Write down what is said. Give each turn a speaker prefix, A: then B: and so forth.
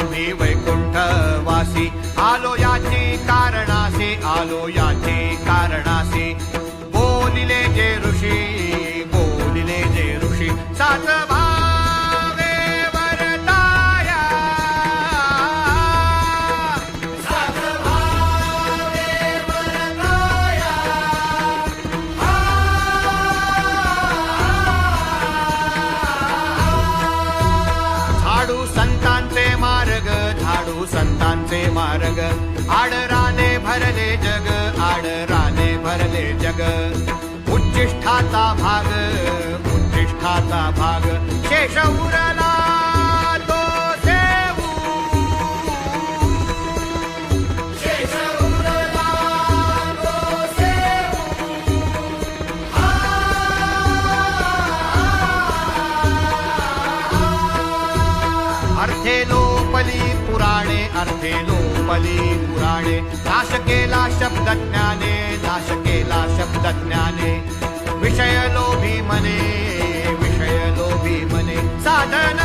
A: आम्ही वैकुंठवासी आलो याची कारणासी आलो याची कारणासी बोलिले जे ऋषी बोलिले जे ऋषी सात भावे वरताया सात भावे वरताया झाडू संतांचे मार्ग झाडू संतांचे मार्ग आडराने भरले जग आडराने भरले जग उच्चिष्ठाचा भाग शेष उरला तो सेवू शेष उरला तो सेवू अर्थे लोपली पुराणे अर्थे लोपली पुराणे नाश केला शब्दज्ञाने नाश केला शब्दज्ञाने विषय लोभी मने साधन